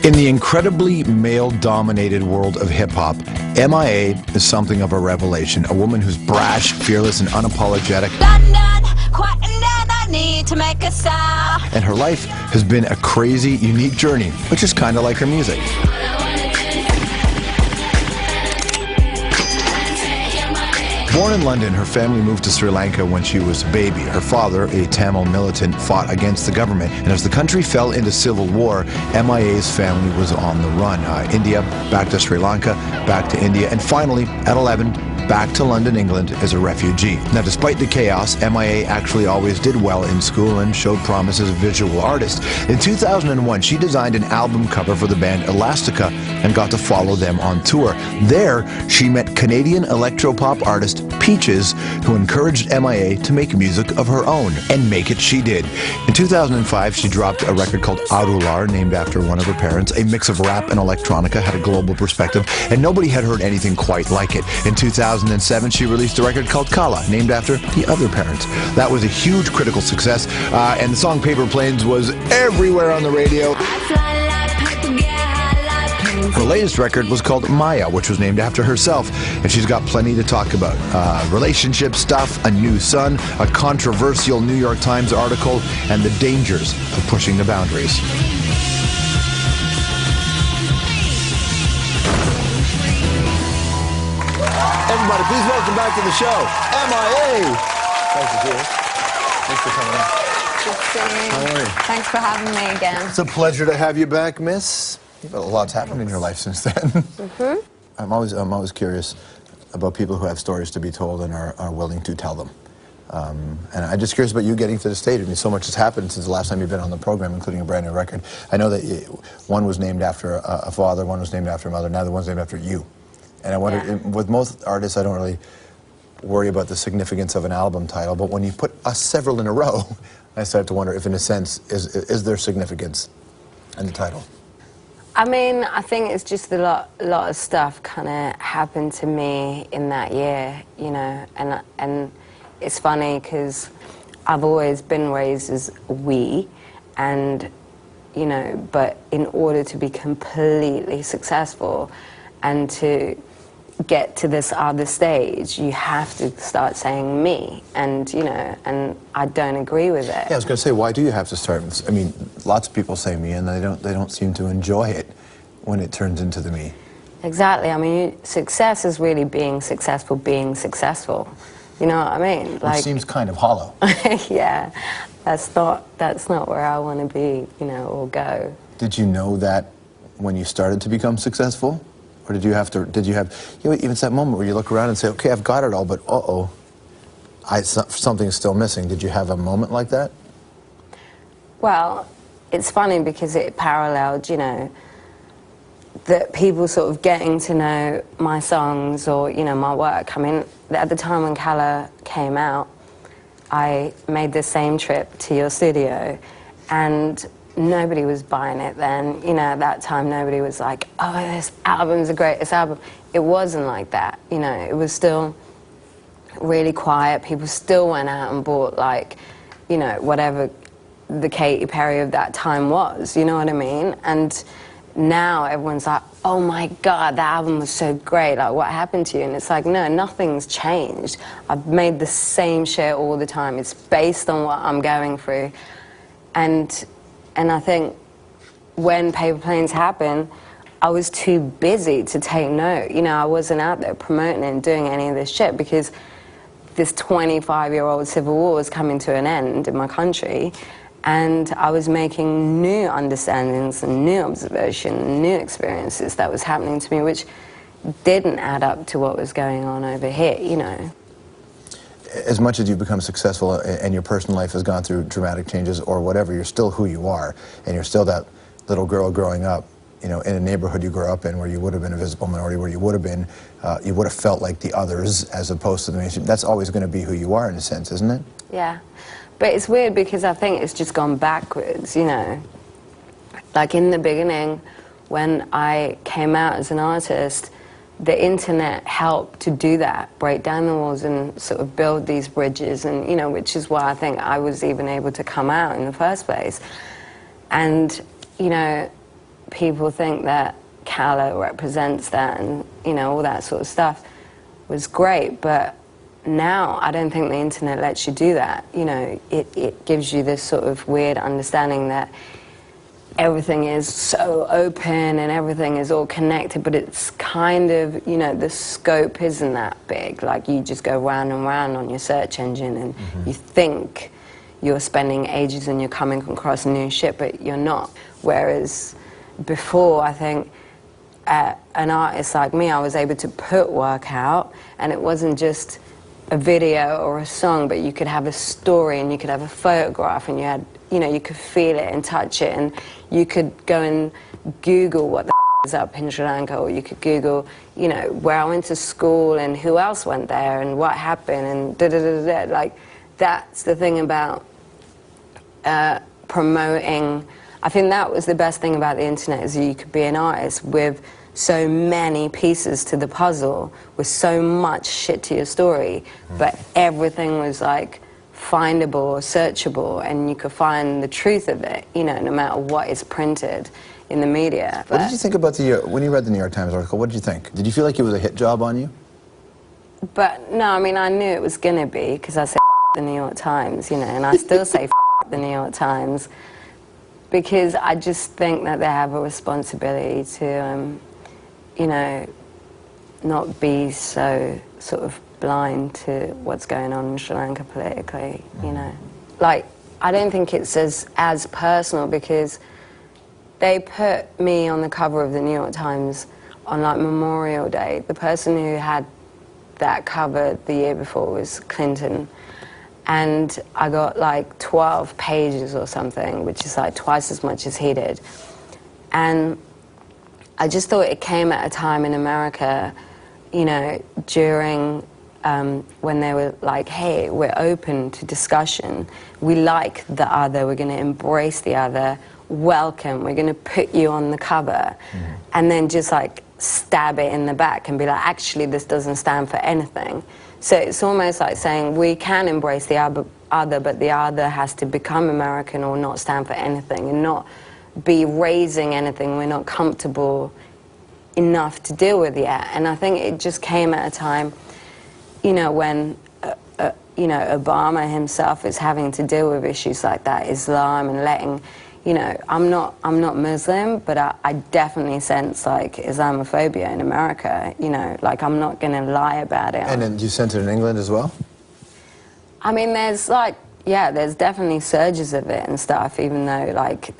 In the incredibly male-dominated world of hip-hop, M.I.A. is something of a revelation. A woman who's brash, fearless, and unapologetic. London, quite I need to make a sound. And her life has been a crazy, unique journey, which is kind of like her music. Born in London, her family moved to Sri Lanka when she was a baby. Her father, a Tamil militant, fought against the government, and as the country fell into civil war, M.I.A.'s family was on the run. India, back to Sri Lanka, back to India, and finally, at 11, back to London, England as a refugee. Now, despite the chaos, M.I.A. actually always did well in school and showed promise as a visual artist. In 2001, she designed an album cover for the band Elastica and got to follow them on tour. There, she met Canadian electropop artist Peaches, who encouraged M.I.A. to make music of her own, and make it she did. In 2005, she dropped a record called Aruḻpirakācam, named after one of her parents. A mix of rap and electronica, had a global perspective, and nobody had heard anything quite like it. In 2007, she released a record called Kala, named after the other parents. That was a huge critical success, and the song Paper Planes was everywhere on the radio. Her latest record was called M.I.A, which was named after herself, and she's got plenty to talk about. Relationship stuff, a new son, a controversial New York Times article, and the dangers of pushing the boundaries. Everybody, please welcome back to the show, M.I.A. Thanks for being here. Thanks for coming on. How are you? Thanks for having me again. It's a pleasure to have you back, miss. A lot's happened in your life since then. Mm-hmm. I'm always curious about people who have stories to be told and are willing to tell them. And I'm just curious about you getting to the stage. I mean, so much has happened since the last time you've been on the program, including a brand new record. I know that one was named after a father, one was named after a mother, now the one's named after you. And I wonder, with most artists, I don't really worry about the significance of an album title, but when you put several in a row, I start to wonder if, in a sense, is there significance in the title? I mean, I think it's just a lot of stuff kind of happened to me in that year, you know, and it's funny because I've always been raised as we, and, you know, but in order to be completely successful and to get to this other stage, you have to start saying me, and, you know, and I don't agree with it. Yeah, I was going to say, why do you have to start? I mean, lots of people say me, and they don't seem to enjoy it when it turns into the me. Exactly. I mean, success is really being successful. You know what I mean? Like, it seems kind of hollow. Yeah, that's not where I want to be, you know, or go. Did you know that when you started to become successful? Or did you have, you know, even it's that moment where you look around and say, okay, I've got it all, but uh-oh, something's still missing. Did you have a moment like that? Well, it's funny because it paralleled, you know, that people sort of getting to know my songs or, you know, my work. I mean, at the time when Kala came out, I made the same trip to your studio, and nobody was buying it then. You know, at that time, nobody was like, oh, this album's the greatest album. It wasn't like that, you know. It was still really quiet. People still went out and bought, like, you know, whatever the Katy Perry of that time was, you know what I mean? And now everyone's like, oh my God, that album was so great, like, what happened to you? And it's like, no, nothing's changed. I've made the same shit all the time. It's based on what I'm going through. And I think when Paper Planes happened, I was too busy to take note. You know, I wasn't out there promoting and doing any of this shit because this 25-year-old civil war was coming to an end in my country, and I was making new understandings and new observation and new experiences that was happening to me, which didn't add up to what was going on over here, you know. As much as you've become successful and your personal life has gone through dramatic changes or whatever, you're still who you are, and you're still that little girl growing up, you know, in a neighborhood you grew up in where you would have been a visible minority, where you would have felt like the others as opposed to the mainstream. That's always going to be who you are in a sense, isn't it? Yeah, but it's weird because I think it's just gone backwards, you know. Like in the beginning, when I came out as an artist, the internet helped to do that, break down the walls and sort of build these bridges, and, you know, which is why I think I was even able to come out in the first place. And, you know, people think that colour represents that and, you know, all that sort of stuff was great, but now I don't think the internet lets you do that. You know, it gives you this sort of weird understanding that everything is so open and everything is all connected, but it's kind of, you know, the scope isn't that big. Like, you just go round and round on your search engine and you think you're spending ages and you're coming across new shit, but you're not. Whereas before, I think, an artist like me, I was able to put work out, and it wasn't just a video or a song, but you could have a story and you could have a photograph, and you had, you know, you could feel it and touch it, and you could go and Google what the is up in Sri Lanka, or you could Google, you know, where I went to school and who else went there and what happened and da-da-da-da-da. Like, that's the thing about promoting. I think that was the best thing about the internet, is you could be an artist with so many pieces to the puzzle, with so much shit to your story, but everything was like findable, searchable, and you could find the truth of it, you know, no matter what is printed in the media. What did you think about when you read the New York Times article, what did you think? Did you feel like it was a hit job on you? But no, I mean, I knew it was gonna be, because I said the New York Times, you know, and I still say the New York Times, because I just think that they have a responsibility to, you know, not be so sort of blind to what's going on in Sri Lanka politically, you know. Like, I don't think it's as personal, because they put me on the cover of the New York Times on, like, Memorial Day. The person who had that cover the year before was Clinton. And I got, like, 12 pages or something, which is, like, twice as much as he did. And I just thought it came at a time in America, you know, during when they were like, hey, we're open to discussion, we like the other, we're going to embrace the other, welcome, we're going to put you on the cover, and then just like stab it in the back and be like, actually, this doesn't stand for anything. So it's almost like saying we can embrace the other, but the other has to become American or not stand for anything, and not be raising anything we're not comfortable enough to deal with yet. And I think it just came at a time, you know, when you know, Obama himself is having to deal with issues like that, Islam, and letting, you know, I'm not Muslim, but I definitely sense like Islamophobia in America, you know, like, I'm not going to lie about it. And then you sent it in England as well? I mean, there's like, yeah, there's definitely surges of it and stuff, even though like